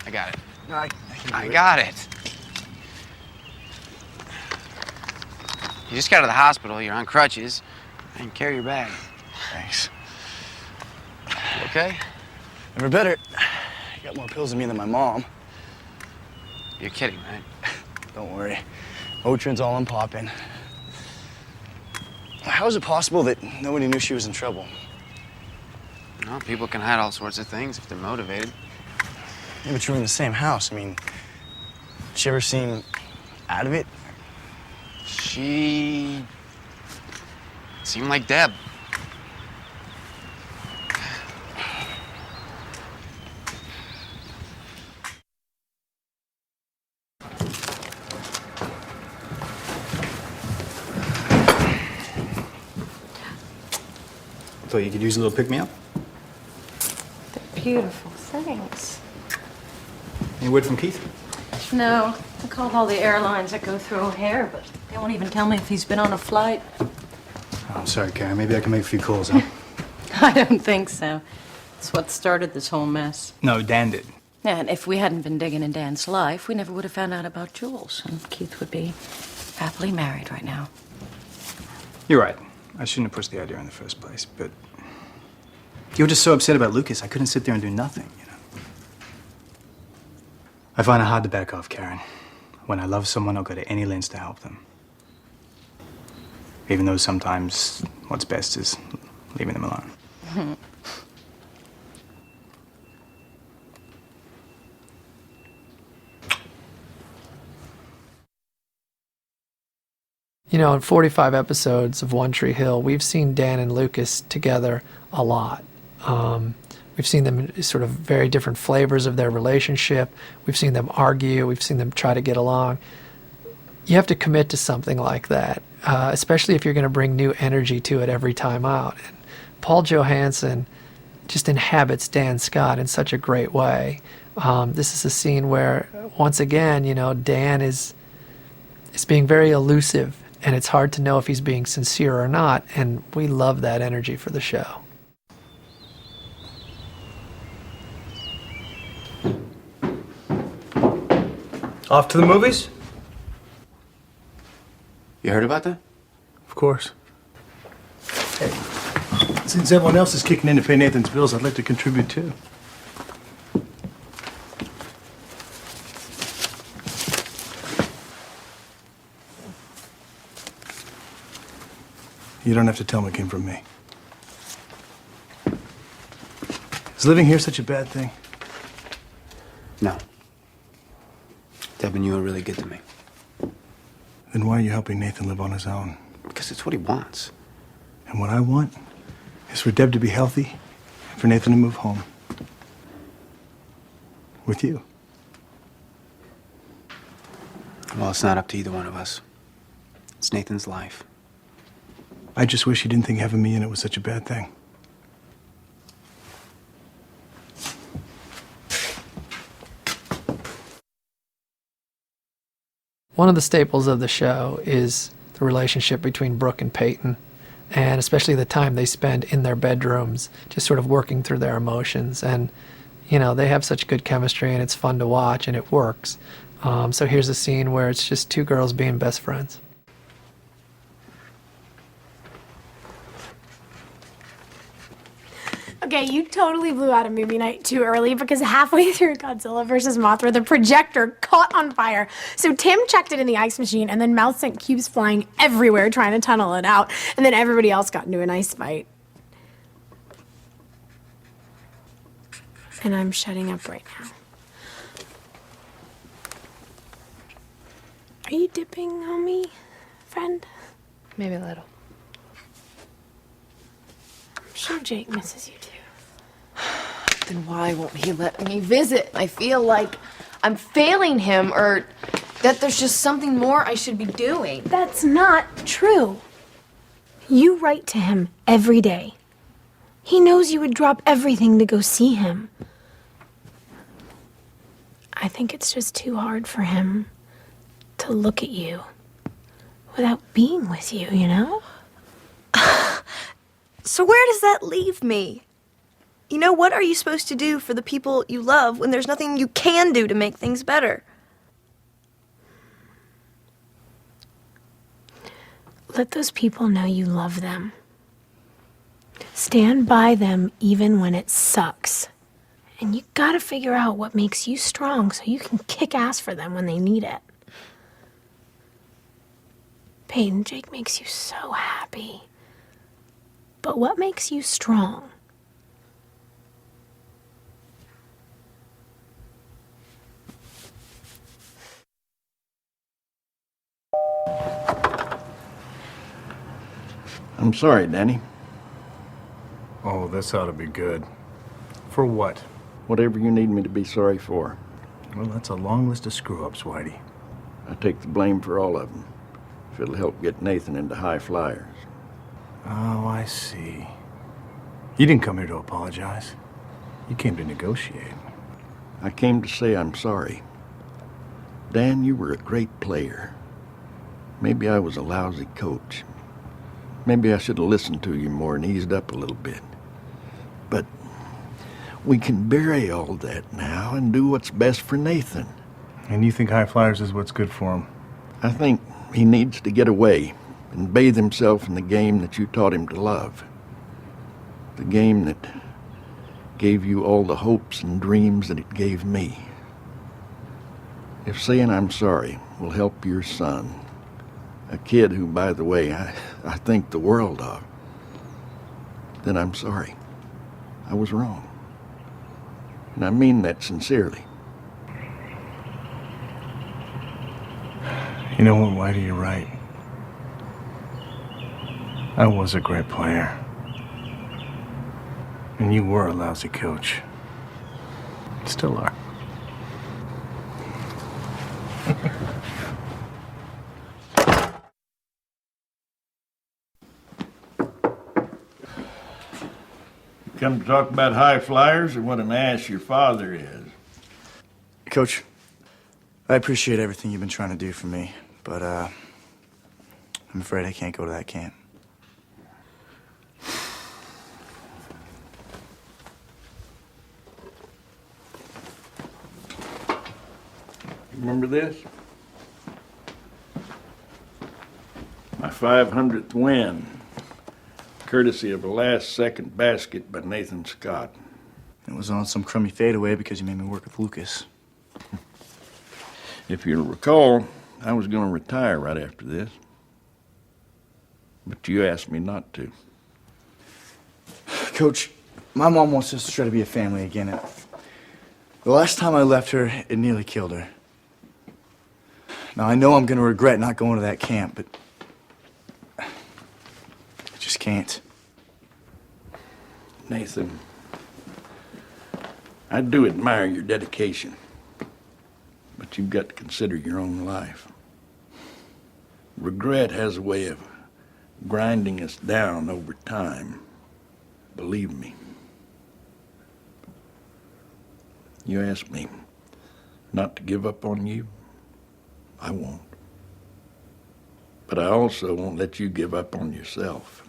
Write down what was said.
I got it. No, I I got it. You just got to the hospital. You're on crutches. I can carry your bag. Thanks. You okay? Never better. You got more pills in me than my mom. You're kidding, right? Don't worry. Motrin's all I'm popping. How is it possible that nobody knew she was in trouble? Well, people can hide all sorts of things if they're motivated. Yeah, but you were in the same house. I mean, did she ever seem out of it? She seemed like Deb. Thought you could use a little pick-me-up. They're beautiful, thanks. Any word from Keith? No, I called all the airlines that go through O'Hare, but they won't even tell me if he's been on a flight. Oh, I'm sorry, Karen. Maybe I can make a few calls, huh? I don't think so. It's what started this whole mess. No, Dan did. Yeah, and if we hadn't been digging in Dan's life, we never would have found out about Jules, and Keith would be happily married right now. You're right. I shouldn't have pushed the idea in the first place, but you were just so upset about Lucas, I couldn't sit there and do nothing, you know. I find it hard to back off, Karen. When I love someone, I'll go to any lengths to help them. Even though sometimes what's best is leaving them alone. You know, in 45 episodes of One Tree Hill, we've seen Dan and Lucas together a lot. We've seen them in sort of very different flavors of their relationship. We've seen them argue. We've seen them try to get along. You have to commit to something like that, especially if you're going to bring new energy to it every time out. And Paul Johansson just inhabits Dan Scott in such a great way. This is a scene where, once again, you know, Dan is being very elusive, and it's hard to know if he's being sincere or not, and we love that energy for the show. Off to the movies? You heard about that? Of course. Hey, since everyone else is kicking in to pay Nathan's bills, I'd like to contribute too. You don't have to tell me it came from me. Is living here such a bad thing? No. Deb and you are really good to me. Then why are you helping Nathan live on his own? Because it's what he wants. And what I want is for Deb to be healthy and for Nathan to move home. With you. Well, it's not up to either one of us. It's Nathan's life. I just wish he didn't think having me in it was such a bad thing. One of the staples of the show is the relationship between Brooke and Peyton, and especially the time they spend in their bedrooms, just sort of working through their emotions. And, you know, they have such good chemistry, and it's fun to watch, and it works. So here's a scene where it's just two girls being best friends. Okay, you totally blew out a movie night too early because halfway through Godzilla vs. Mothra, the projector caught on fire. So Tim checked it in the ice machine, and then Mel sent cubes flying everywhere trying to tunnel it out, and then everybody else got into an ice fight. And I'm shutting up right now. Are you dipping on me, friend? Maybe a little. I'm sure Jake misses you too. Then why won't he let me visit? I feel like I'm failing him, or that there's just something more I should be doing. That's not true. You write to him every day. He knows you would drop everything to go see him. I think it's just too hard for him to look at you without being with you, you know? So where does that leave me? You know, what are you supposed to do for the people you love when there's nothing you can do to make things better? Let those people know you love them. Stand by them even when it sucks. And you gotta figure out what makes you strong so you can kick ass for them when they need it. Peyton, Jake makes you so happy. But what makes you strong? I'm sorry, Danny. Oh, this ought to be good. For what? Whatever you need me to be sorry for. Well, that's a long list of screw-ups, Whitey. I take the blame for all of them, if it'll help get Nathan into high flyers. Oh, I see. You didn't come here to apologize. You came to negotiate. I came to say I'm sorry. Dan, you were a great player. Maybe I was a lousy coach. Maybe I should have listened to you more and eased up a little bit. But we can bury all that now and do what's best for Nathan. And you think high flyers is what's good for him? I think he needs to get away and bathe himself in the game that you taught him to love. The game that gave you all the hopes and dreams that it gave me. If saying I'm sorry will help your son, a kid who, by the way, I think the world of, then I'm sorry. I was wrong. And I mean that sincerely. You know what, Whitey, you're right. I was a great player. And you were a lousy coach. Still are. Come to talk about high flyers or what an ass your father is? Coach, I appreciate everything you've been trying to do for me, but I'm afraid I can't go to that camp. Remember this? My 500th win, courtesy of a last-second basket by Nathan Scott. It was on some crummy fadeaway because you made me work with Lucas. If you'll recall, I was going to retire right after this. But you asked me not to. Coach, my mom wants us to try to be a family again. And the last time I left her, it nearly killed her. Now, I know I'm going to regret not going to that camp, but I just can't. Nathan, I do admire your dedication, but you've got to consider your own life. Regret has a way of grinding us down over time. Believe me. You asked me not to give up on you. I won't. But I also won't let you give up on yourself.